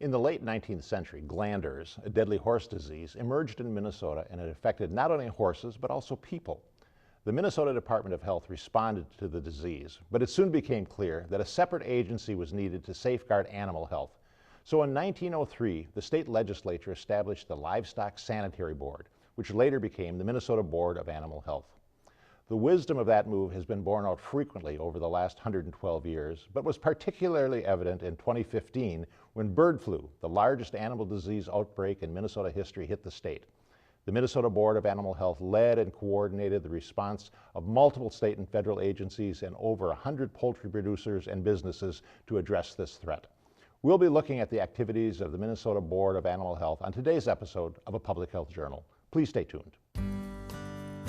In the late 19th century, glanders, a deadly horse disease, emerged in Minnesota and it affected not only horses but also people. The Minnesota Department of Health responded to the disease, but it soon became clear that a separate agency was needed to safeguard animal health. So in 1903, the state legislature established the Livestock Sanitary Board, which later became the Minnesota Board of Animal Health. The wisdom of that move has been borne out frequently over the last 112 years, but was particularly evident in 2015 when bird flu, the largest animal disease outbreak in Minnesota history, hit the state. The Minnesota Board of Animal Health led and coordinated the response of multiple state and federal agencies and over 100 poultry producers and businesses to address this threat. We'll be looking at the activities of the Minnesota Board of Animal Health on today's episode of A Public Health Journal. Please stay tuned.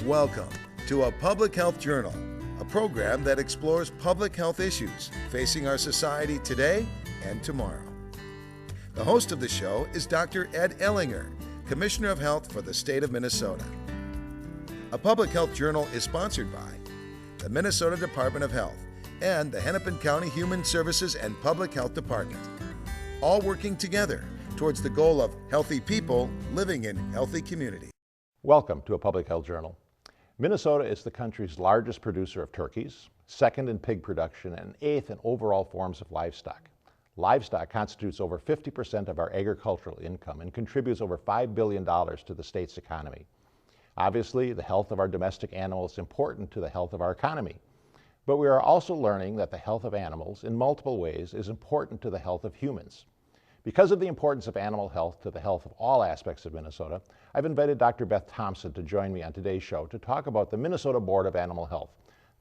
Welcome to A Public Health Journal, a program that explores public health issues facing our society today and tomorrow. The host of the show is Dr. Ed Ellinger, Commissioner of Health for the state of Minnesota. A Public Health Journal is sponsored by the Minnesota Department of Health and the Hennepin County Human Services and Public Health Department, all working together towards the goal of healthy people living in healthy communities. Welcome to A Public Health Journal. Minnesota is the country's largest producer of turkeys, second in pig production, and eighth in overall forms of livestock. Livestock constitutes over 50% of our agricultural income and contributes over $5 billion to the state's economy. Obviously, the health of our domestic animals is important to the health of our economy. But we are also learning that the health of animals in multiple ways is important to the health of humans. Because of the importance of animal health to the health of all aspects of Minnesota, I've invited Dr. Beth Thompson to join me on today's show to talk about the Minnesota Board of Animal Health.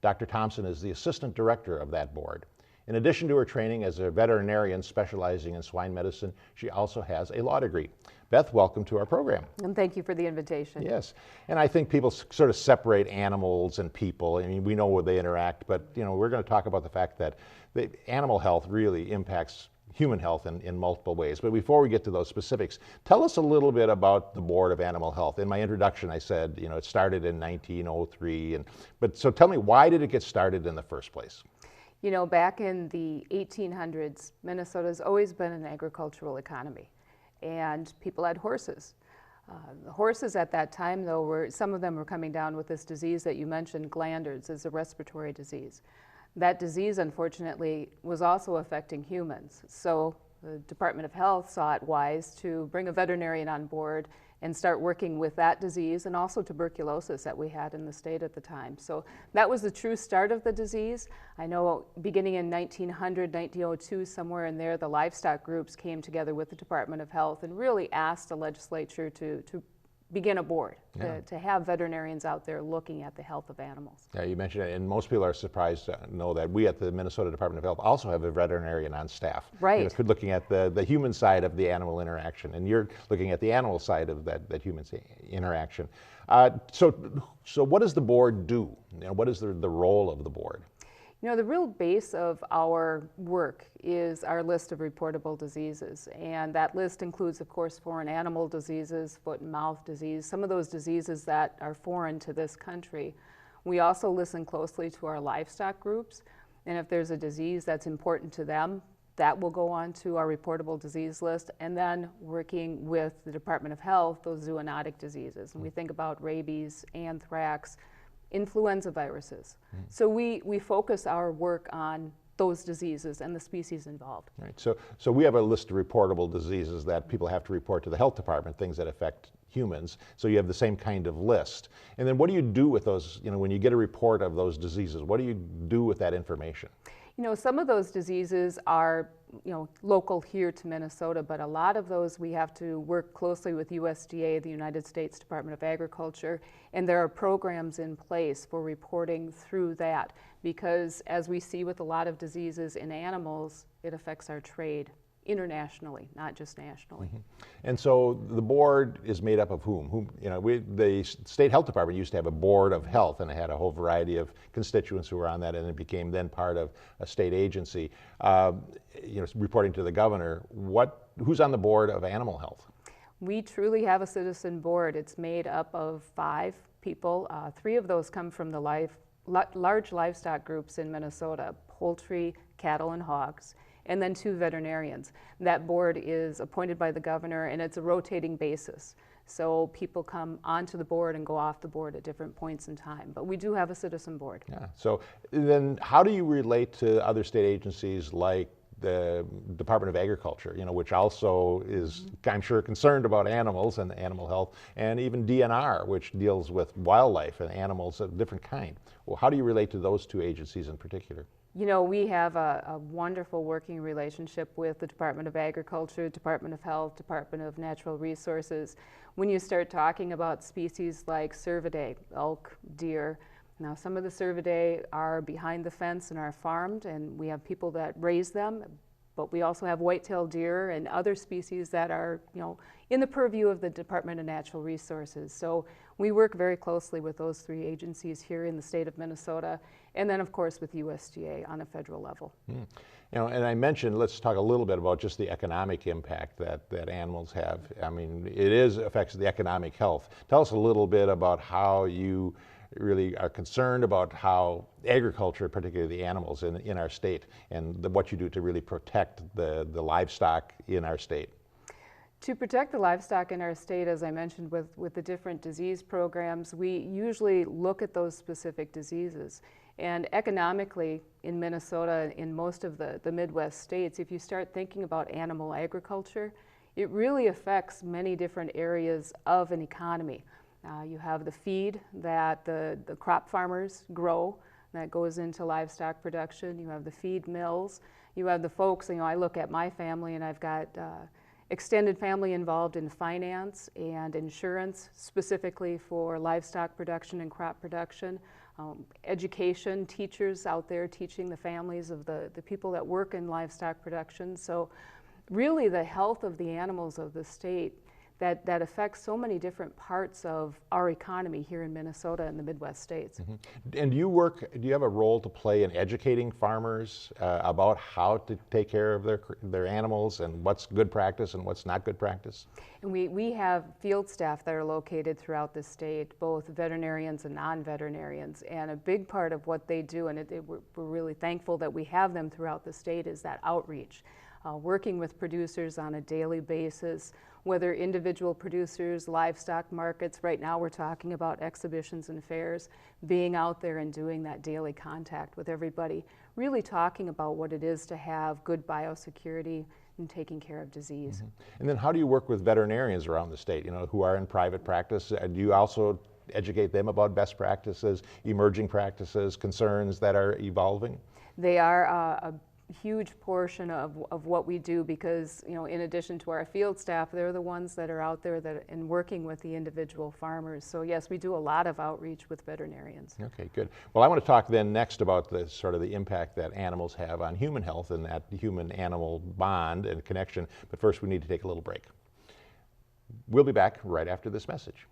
Dr. Thompson is the Assistant Director of that board. In addition to her training as a veterinarian specializing in swine medicine, she also has a law degree. Beth, welcome to our program. And thank you for the invitation. Yes, and I think people sort of separate animals and people. I mean, we know where they interact, but we're going to talk about the fact that the animal health really impacts human health in multiple ways. But before we get to those specifics, tell us a little bit about the Board of Animal Health. In my introduction, I said, it started in 1903. So tell me, why did it get started in the first place? Back in the 1800s, Minnesota's always been an agricultural economy, and people had horses. The horses at that time, though, some of them were coming down with this disease that you mentioned, glanders, is a respiratory disease. That disease, unfortunately, was also affecting humans. So the Department of Health saw it wise to bring a veterinarian on board and start working with that disease and also tuberculosis that we had in the state at the time. So that was the true start of the disease. I know beginning in 1900, 1902, somewhere in there, the livestock groups came together with the Department of Health and really asked the legislature to begin a board, to have veterinarians out there looking at the health of animals. Yeah, you mentioned it, and most people are surprised to know that we at the Minnesota Department of Health also have a veterinarian on staff. Right. Looking at the human side of the animal interaction, and you're looking at the animal side of that human interaction. So what does the board do? What is the role of the board? The real base of our work is our list of reportable diseases, and that list includes, of course, foreign animal diseases, foot and mouth disease, some of those diseases that are foreign to this country. We also listen closely to our livestock groups, and if there's a disease that's important to them, that will go on to our reportable disease list, and then working with the Department of Health, those zoonotic diseases. And we think about rabies, anthrax, influenza viruses. So we focus our work on those diseases and the species involved. Right. So we have a list of reportable diseases that people have to report to the health department, things that affect humans. So you have the same kind of list. And then what do you do with those, when you get a report of those diseases, what do you do with that information? Some of those diseases are, local here to Minnesota, but a lot of those we have to work closely with USDA, the United States Department of Agriculture, and there are programs in place for reporting through that, because as we see with a lot of diseases in animals, it affects our trade internationally, not just nationally. Mm-hmm. And so the board is made up of whom? The state health department used to have a board of health, and it had a whole variety of constituents who were on that, and it became then part of a state agency, reporting to the governor. Who's on the board of animal health? We truly have a citizen board. It's made up of 5 people. 3 of those come from the large livestock groups in Minnesota, poultry, cattle, and hogs. and then 2 veterinarians. That board is appointed by the governor, and it's a rotating basis. So people come onto the board and go off the board at different points in time. But we do have a citizen board. Yeah. So then how do you relate to other state agencies like the Department of Agriculture, which also is, I'm sure, concerned about animals and animal health, and even DNR, which deals with wildlife and animals of different kind. Well, how do you relate to those 2 agencies in particular? We have a wonderful working relationship with the Department of Agriculture, Department of Health, Department of Natural Resources. When you start talking about species like cervidae, elk, deer, now some of the cervidae are behind the fence and are farmed, and we have people that raise them, but we also have white-tailed deer and other species that are, in the purview of the Department of Natural Resources. So we work very closely with those 3 agencies here in the state of Minnesota, and then of course with USDA on a federal level. And I mentioned, let's talk a little bit about just the economic impact that animals have. I mean, it affects the economic health. Tell us a little bit about how you really are concerned about how agriculture, particularly the animals in our state, and what you do to really protect the livestock in our state. To protect the livestock in our state, as I mentioned with the different disease programs, we usually look at those specific diseases. And economically in Minnesota, in most of the Midwest states, if you start thinking about animal agriculture, it really affects many different areas of an economy. You have the feed that the crop farmers grow that goes into livestock production. You have the feed mills. You have the folks, I look at my family and I've got extended family involved in finance and insurance, specifically for livestock production and crop production. Education, teachers out there teaching the families of the people that work in livestock production. So really the health of the animals of the state that affects so many different parts of our economy here in Minnesota and the Midwest states. And do you have a role to play in educating farmers about how to take care of their animals and what's good practice and what's not good practice? And we have field staff that are located throughout the state, both veterinarians and non-veterinarians, and a big part of what they do, and we're really thankful that we have them throughout the state, is that outreach. Working with producers on a daily basis, whether individual producers, livestock markets. Right now we're talking about exhibitions and fairs, being out there and doing that daily contact with everybody, really talking about what it is to have good biosecurity and taking care of disease. And then how do you work with veterinarians around the state, who are in private practice? Do you also educate them about best practices, emerging practices, concerns that are evolving? They are a huge portion of what we do because, in addition to our field staff, they're the ones that are out there and working with the individual farmers. So yes, we do a lot of outreach with veterinarians. Okay, good. Well, I want to talk then next about the sort of the impact that animals have on human health and that human-animal bond and connection. But first, we need to take a little break. We'll be back right after this message.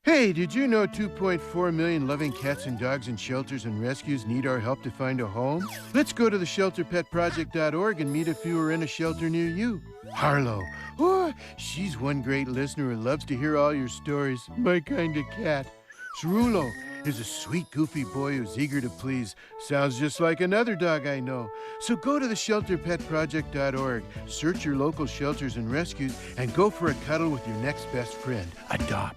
Hey, did you know 2.4 million loving cats and dogs in shelters and rescues need our help to find a home? Let's go to the shelterpetproject.org and meet if you are in a shelter near you. Harlow, oh, she's one great listener who loves to hear all your stories. My kind of cat. Cerulo is a sweet, goofy boy who's eager to please. Sounds just like another dog I know. So go to the shelterpetproject.org, search your local shelters and rescues, and go for a cuddle with your next best friend. Adopt.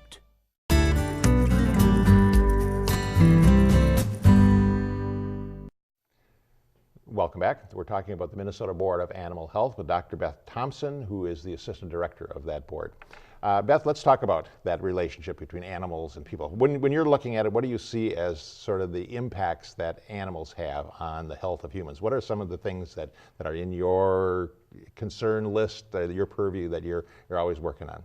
Welcome back. We're talking about the Minnesota Board of Animal Health with Dr. Beth Thompson, who is the Assistant Director of that board. Beth, let's talk about that relationship between animals and people. When you're looking at it, what do you see as sort of the impacts that animals have on the health of humans? What are some of the things that are in your concern list, your purview that you're always working on?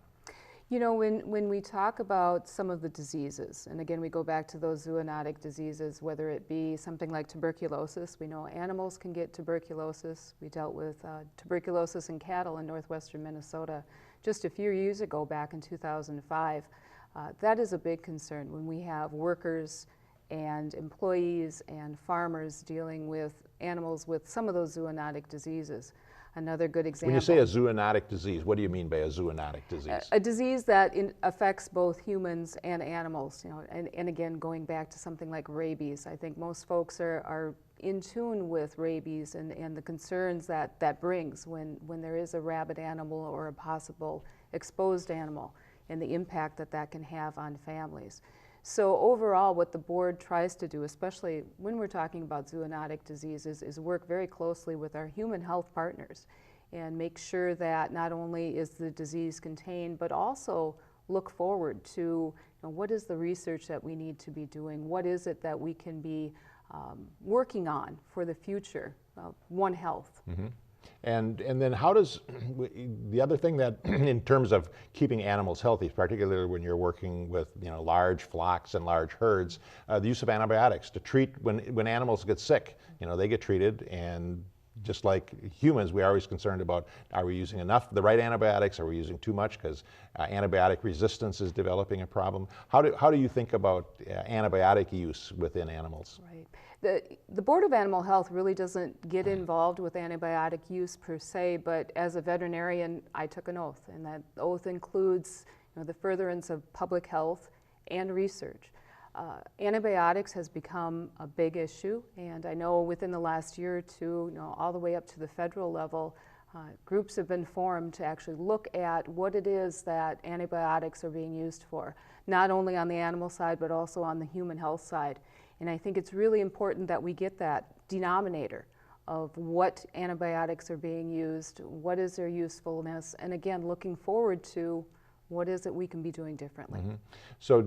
When we talk about some of the diseases, and again we go back to those zoonotic diseases, whether it be something like tuberculosis, we know animals can get tuberculosis. We dealt with tuberculosis in cattle in northwestern Minnesota just a few years ago, back in 2005. That is a big concern when we have workers and employees and farmers dealing with animals with some of those zoonotic diseases. Another good example. When you say a zoonotic disease, what do you mean by a zoonotic disease? A disease that affects both humans and animals, and again, going back to something like rabies. I think most folks are in tune with rabies and the concerns that brings when there is a rabid animal or a possible exposed animal, and the impact that can have on families. So overall, what the board tries to do, especially when we're talking about zoonotic diseases, is work very closely with our human health partners and make sure that not only is the disease contained, but also look forward to what is the research that we need to be doing, what is it that we can be working on for the future of One Health. Mm-hmm. And then how does, the other thing that in terms of keeping animals healthy, particularly when you're working with large flocks and large herds, the use of antibiotics to treat when animals get sick, they get treated, and just like humans, we're always concerned about, are we using the right antibiotics? Are we using too much? Because antibiotic resistance is developing a problem. How do you think about antibiotic use within animals? Right. The Board of Animal Health really doesn't get involved with antibiotic use per se, but as a veterinarian, I took an oath, and that oath includes the furtherance of public health and research. Antibiotics has become a big issue, and I know within the last year or two, all the way up to the federal level, groups have been formed to actually look at what it is that antibiotics are being used for, not only on the animal side, but also on the human health side. And I think it's really important that we get that denominator of what antibiotics are being used, what is their usefulness, and again, looking forward to what is it we can be doing differently. Mm-hmm. So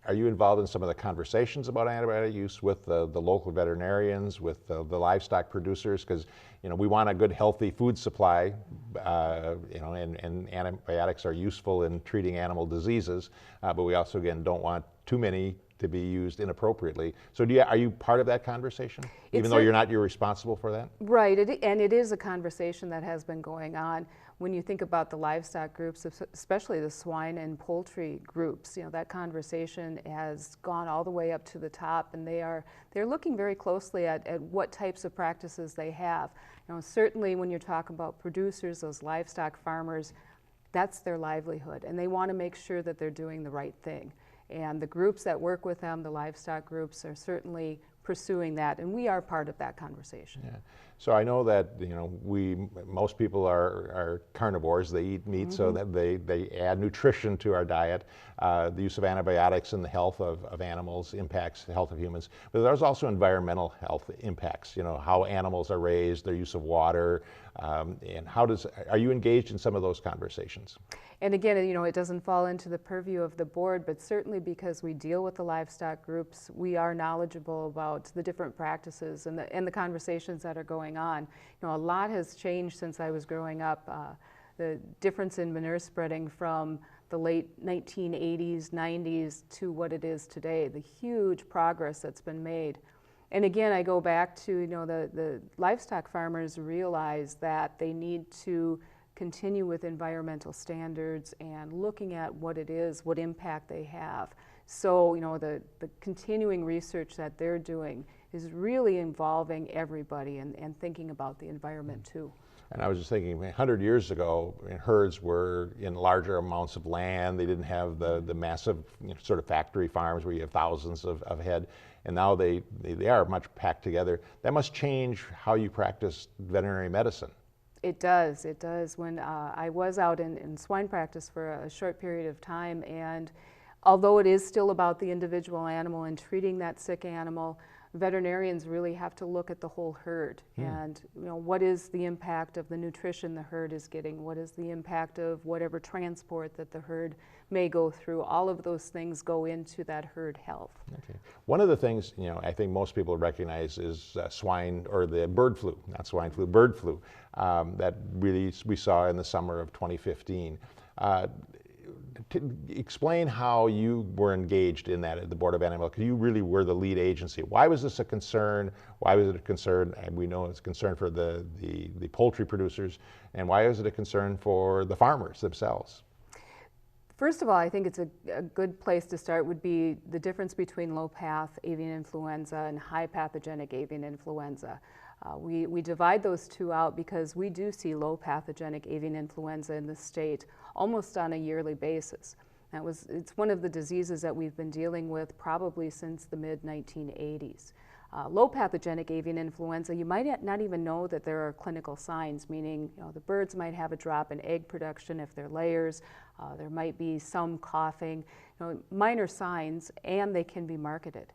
are you involved in some of the conversations about antibiotic use with the local veterinarians, with the livestock producers? Because we want a good healthy food supply, and antibiotics are useful in treating animal diseases, but we also again don't want too many to be used inappropriately. So are you part of that conversation? Even though you're responsible for that? Right, and it is a conversation that has been going on. When you think about the livestock groups, especially the swine and poultry groups, that conversation has gone all the way up to the top, and they're looking very closely at what types of practices they have. Certainly when you're talking about producers, those livestock farmers, that's their livelihood, and they want to make sure that they're doing the right thing. And the groups that work with them, the livestock groups, are certainly pursuing that, and we are part of that conversation. Yeah. So I know that most people are carnivores. They eat meat, mm-hmm. so that they add nutrition to our diet. The use of antibiotics and the health of animals impacts the health of humans. But there's also environmental health impacts. How animals are raised, their use of water, and are you engaged in some of those conversations? And again, it doesn't fall into the purview of the board, but certainly because we deal with the livestock groups, we are knowledgeable about the different practices and the conversations that are going on. A lot has changed since I was growing up. The difference in manure spreading from the late 1980s, 90s to what it is today, the huge progress that's been made. And again, I go back to, the livestock farmers realize that they need to continue with environmental standards and looking at what it is, what impact they have. So, the continuing research that they're doing is really involving everybody and thinking about the environment too. And I was just thinking, 100 years ago, herds were in larger amounts of land. They didn't have the massive sort of factory farms where you have thousands of head. And now they are much packed together. That must change how you practice veterinary medicine. It does. When I was out in swine practice for a short period of time, and although it is still about the individual animal and treating that sick animal, veterinarians really have to look at the whole herd and what is the impact of the nutrition the herd is getting, what is the impact of whatever transport that the herd may go through. All of those things go into that herd health. Okay. One of the things I think most people recognize is swine, or the bird flu, not swine flu, bird flu, that really we saw in the summer of 2015. To explain how you were engaged in that at the Board of Animal Health, because you really were the lead agency. Why was this a concern? Why was it a concern? And we know it's a concern for the poultry producers. And why is it a concern for the farmers themselves? First of all, I think it's a good place to start would be the difference between low-path avian influenza and high pathogenic avian influenza. We divide those two out because we do see low pathogenic avian influenza in the state almost on a yearly basis. It's one of the diseases that we've been dealing with probably since the mid-1980s. Low pathogenic avian influenza, you might not even know that there are clinical signs, meaning the birds might have a drop in egg production if they're layers, there might be some coughing, minor signs, and they can be marketed.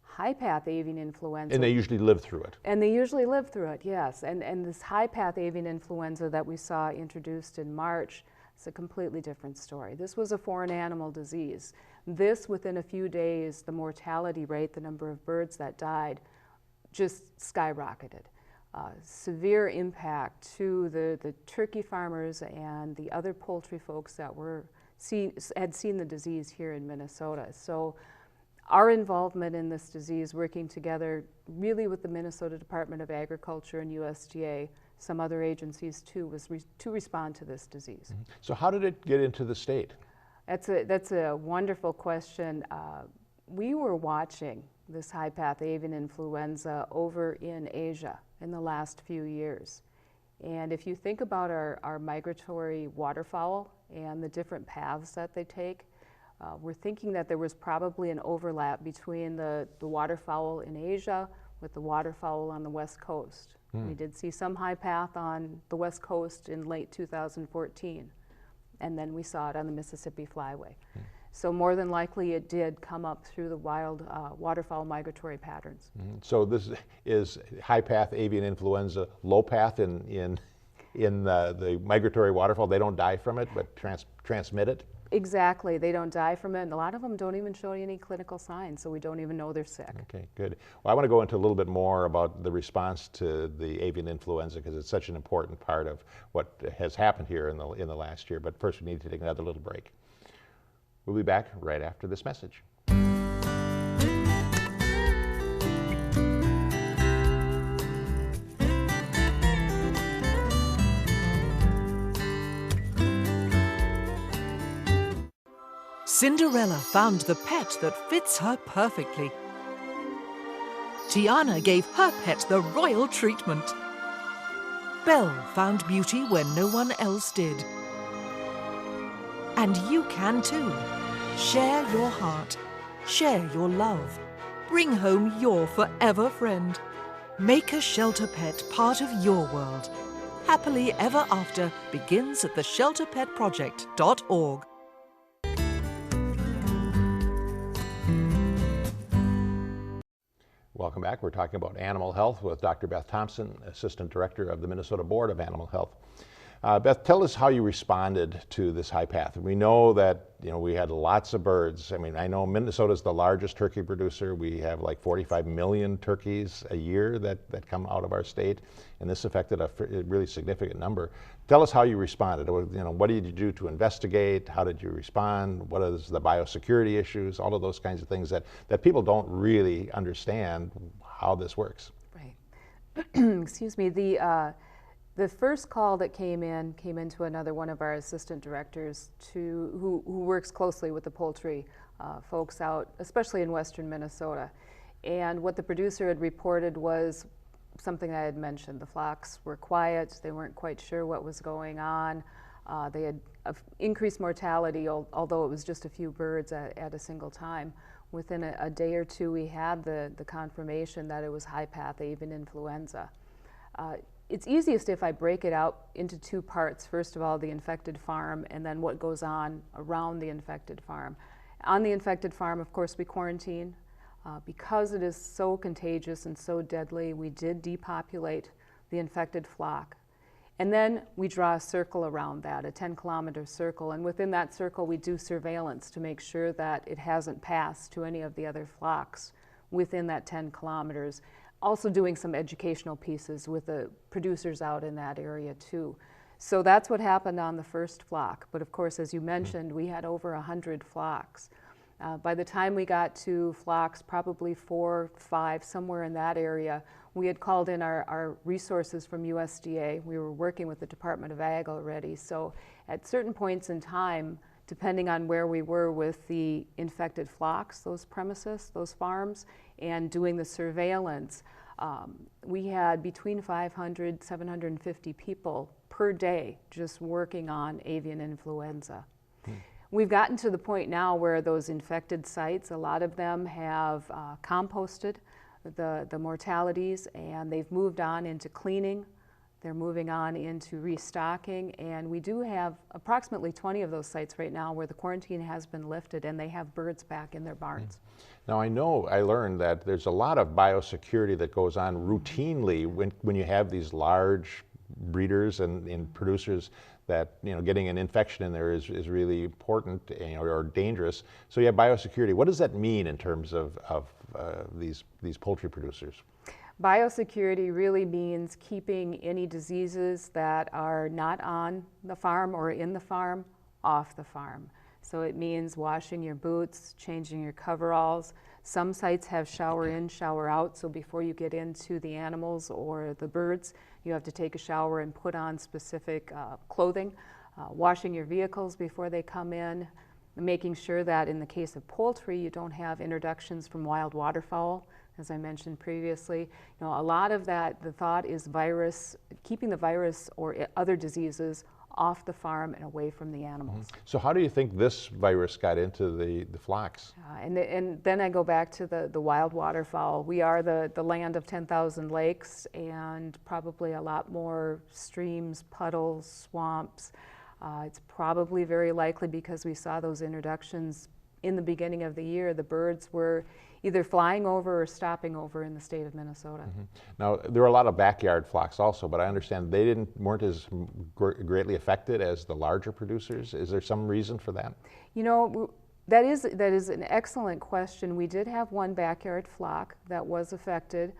High-path avian influenza. And they usually live through it. And they usually live through it, yes. And this high-path avian influenza that we saw introduced in March, it's a completely different story. This was a foreign animal disease. This, within a few days, the mortality rate, the number of birds that died, just skyrocketed. Severe impact to the turkey farmers and the other poultry folks that had seen the disease here in Minnesota. So our involvement in this disease, working together really with the Minnesota Department of Agriculture and USDA, some other agencies too, was to respond to this disease. Mm-hmm. So how did it get into the state? That's a wonderful question. We were watching this high-path avian influenza over in Asia in the last few years. And if you think about our migratory waterfowl and the different paths that they take, we're thinking that there was probably an overlap between the waterfowl in Asia with the waterfowl on the West Coast. We did see some high path on the West Coast in late 2014, and then we saw it on the Mississippi Flyway. So more than likely it did come up through the wild waterfowl migratory patterns. So this is high path avian influenza, low path in the migratory waterfowl. They don't die from it, but transmit it? Exactly, they don't die from it, and a lot of them don't even show any clinical signs, so we don't even know they're sick. Okay, good. Well, I want to go into a little bit more about the response to the avian influenza because it's such an important part of what has happened here in the last year. But first, we need to take another little break. We'll be back right after this message. Cinderella found the pet that fits her perfectly. Tiana gave her pet the royal treatment. Belle found beauty where no one else did. And you can too. Share your heart. Share your love. Bring home your forever friend. Make a shelter pet part of your world. Happily Ever After begins at theshelterpetproject.org. Welcome back. We're talking about animal health with Dr. Beth Thompson, Assistant Director of the Minnesota Board of Animal Health. Beth, tell us how you responded to this high path. We know that we had lots of birds. I mean, I know Minnesota's the largest turkey producer. We have like 45 million turkeys a year that come out of our state, and this affected a really significant number. Tell us how you responded. What did you do to investigate? How did you respond? What is the biosecurity issues? All of those kinds of things that people don't really understand how this works. Right. Excuse me. The first call that came into another one of our assistant directors who works closely with the poultry folks out, especially in western Minnesota. And what the producer had reported was something I had mentioned. The flocks were quiet, they weren't quite sure what was going on. They had increased mortality, although it was just a few birds at a single time. Within a day or two, we had the confirmation that it was high-path avian influenza. It's easiest if I break it out into two parts. First of all, the infected farm, and then what goes on around the infected farm. On the infected farm, of course, we quarantine. Because it is so contagious and so deadly, we did depopulate the infected flock. And then we draw a circle around that, a 10-kilometer circle, and within that circle we do surveillance to make sure that it hasn't passed to any of the other flocks within that 10 kilometers. Also doing some educational pieces with the producers out in that area too. So that's what happened on the first flock. But of course, as you mentioned, we had over 100 flocks. By the time we got to flocks, probably 4, 5, somewhere in that area, we had called in our resources from USDA. We were working with the Department of Ag already. So at certain points in time, depending on where we were with the infected flocks, those premises, those farms, and doing the surveillance. We had between 500, 750 people per day just working on avian influenza. We've gotten to the point now where those infected sites, a lot of them have composted the mortalities, and they've moved on into cleaning. They're moving on into restocking, and we do have approximately 20 of those sites right now where the quarantine has been lifted and they have birds back in their barns. Now I learned that there's a lot of biosecurity that goes on routinely when you have these large breeders and producers that, you know, getting an infection in there is really important, you know, or dangerous. So you have biosecurity. What does that mean in terms of these poultry producers? Biosecurity really means keeping any diseases that are not on the farm or in the farm off the farm. So it means washing your boots, changing your coveralls. Some sites have shower in, shower out, so before you get into the animals or the birds, you have to take a shower and put on specific clothing. Washing your vehicles before they come in, making sure that in the case of poultry, you don't have introductions from wild waterfowl. As I mentioned previously, you know, a lot of that, the thought is virus, keeping the virus or other diseases off the farm and away from the animals. So how do you think this virus got into the flocks? And then I go back to the wild waterfowl. We are the land of 10,000 lakes and probably a lot more streams, puddles, swamps. It's probably very likely because we saw those introductions in the beginning of the year. The birds were either flying over or stopping over in the state of Minnesota. Now, there were a lot of backyard flocks also, but I understand they weren't as greatly affected as the larger producers. Is there some reason for that? You know, that is an excellent question. We did have one backyard flock that was affected.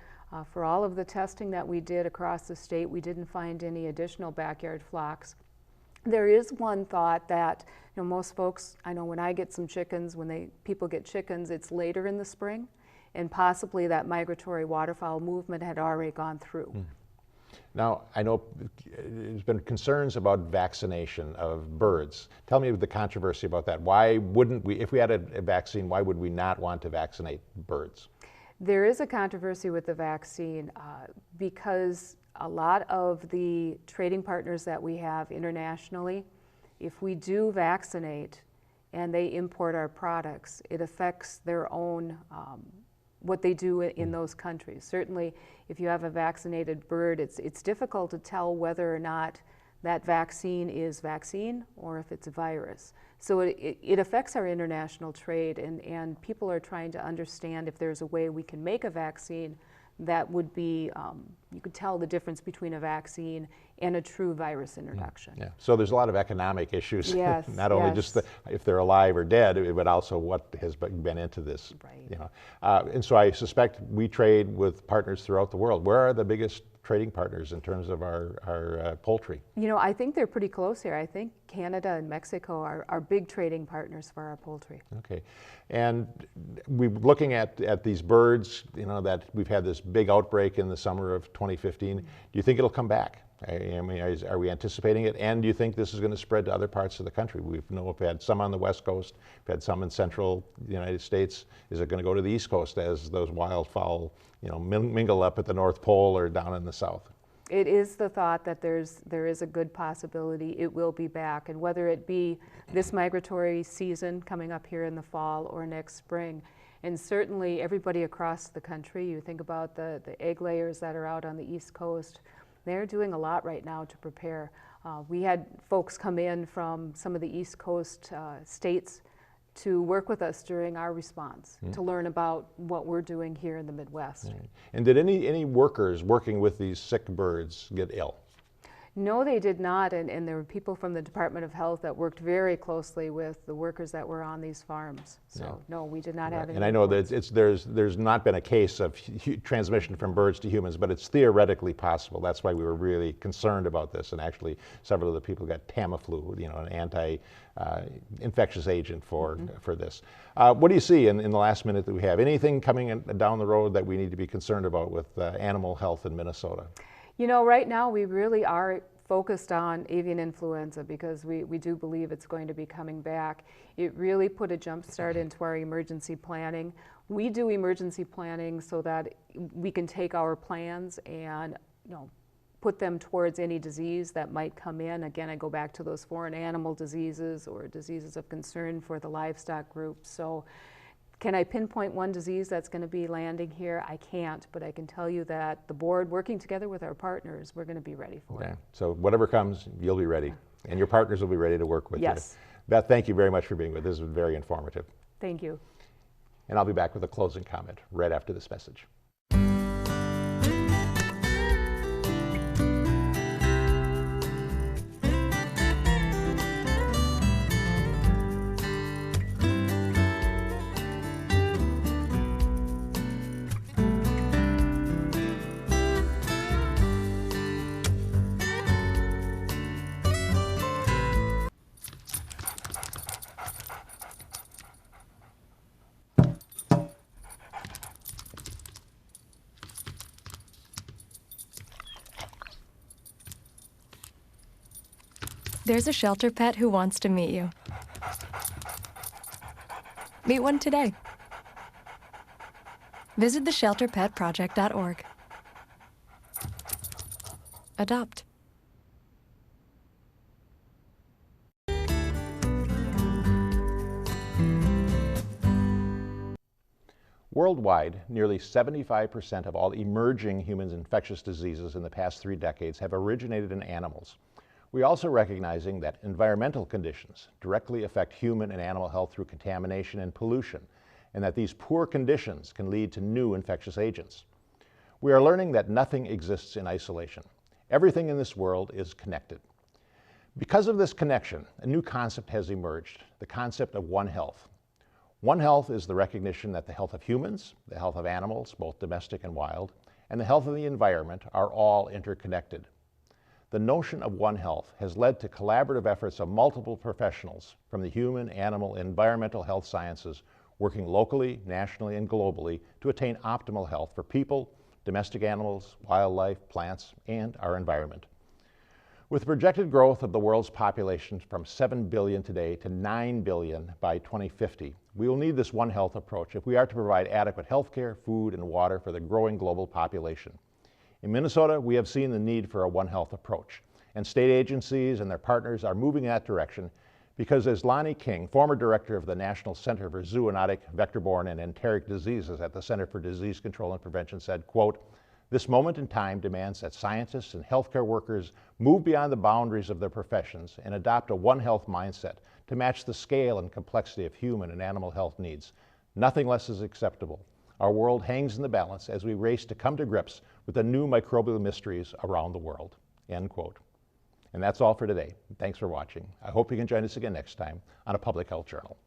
For all of the testing that we did across the state, we didn't find any additional backyard flocks. There is one thought that, you know, most folks, I know when I get some chickens, when people get chickens, it's later in the spring, and possibly that migratory waterfowl movement had already gone through. Now, I know there's been concerns about vaccination of birds. Tell me the controversy about that. Why wouldn't we, if we had a vaccine, why would we not want to vaccinate birds? There is a controversy with the vaccine because a lot of the trading partners that we have internationally, if we do vaccinate and they import our products, it affects their own, what they do in those countries. Certainly, if you have a vaccinated bird, it's difficult to tell whether or not that vaccine is vaccine or if it's a virus. So it affects our international trade, and people are trying to understand if there's a way we can make a vaccine that would be, you could tell the difference between a vaccine and a true virus introduction. Yeah. So there's a lot of economic issues, yes, not only just if they're alive or dead, but also what has been into this. Right. You know, and so I suspect we trade with partners throughout the world. Where are the biggest trading partners in terms of our poultry? You know, I think they're pretty close here. I think Canada and Mexico are big trading partners for our poultry. Okay, and we're looking at these birds, you know, that we've had this big outbreak in the summer of 2015. Do you think it'll come back? I mean, are we anticipating it? And do you think this is going to spread to other parts of the country? We've had some on the West Coast, we've had some in central United States. Is it going to go to the East Coast as those wildfowl, you know, mingle up at the North Pole or down in the South? It is the thought that there is a good possibility it will be back, and whether it be this migratory season coming up here in the fall or next spring. And certainly everybody across the country, you think about the egg layers that are out on the East Coast, they're doing a lot right now to prepare. We had folks come in from some of the East Coast states to work with us during our response, to learn about what we're doing here in the Midwest. Right. And did any workers working with these sick birds get ill? No, they did not, and there were people from the Department of Health that worked very closely with the workers that were on these farms. So no, we did not have any. And I know reports. that there's not been a case of transmission from birds to humans, but it's theoretically possible. That's why we were really concerned about this, and actually several of the people got Tamiflu, you know, an anti-infectious agent for this. What do you see in the last minute that we have? Anything coming down the road that we need to be concerned about with animal health in Minnesota? You know, right now we really are focused on avian influenza because we do believe it's going to be coming back. It really put a jump start into our emergency planning. We do emergency planning so that we can take our plans and put them towards any disease that might come in. Again, I go back to those foreign animal diseases or diseases of concern for the livestock group. So can I pinpoint one disease that's going to be landing here? I can't, but I can tell you that the board, working together with our partners, we're going to be ready for it. So whatever comes, you'll be ready, and your partners will be ready to work with you. Beth, thank you very much for being with us. This was very informative. Thank you. And I'll be back with a closing comment right after this message. There's a shelter pet who wants to meet you. Meet one today. Visit theshelterpetproject.org. Adopt. Worldwide, nearly 75% of all emerging human infectious diseases in the past 3 decades have originated in animals. We also recognizing that environmental conditions directly affect human and animal health through contamination and pollution, and that these poor conditions can lead to new infectious agents. We are learning that nothing exists in isolation. Everything in this world is connected. Because of this connection, a new concept has emerged, the concept of One Health. One Health is the recognition that the health of humans, the health of animals, both domestic and wild, and the health of the environment are all interconnected. The notion of One Health has led to collaborative efforts of multiple professionals from the human, animal, and environmental health sciences working locally, nationally, and globally to attain optimal health for people, domestic animals, wildlife, plants, and our environment. With the projected growth of the world's population from 7 billion today to 9 billion by 2050, we will need this One Health approach if we are to provide adequate health care, food, and water for the growing global population. In Minnesota, we have seen the need for a One Health approach, and state agencies and their partners are moving in that direction because, as Lonnie King, former director of the National Center for Zoonotic, Vector-Borne, and Enteric Diseases at the Center for Disease Control and Prevention said, quote, "This moment in time demands that scientists and healthcare workers move beyond the boundaries of their professions and adopt a One Health mindset to match the scale and complexity of human and animal health needs. Nothing less is acceptable. Our world hangs in the balance as we race to come to grips with the new microbial mysteries around the world." End quote. And that's all for today. Thanks for watching. I hope you can join us again next time on A Public Health Journal.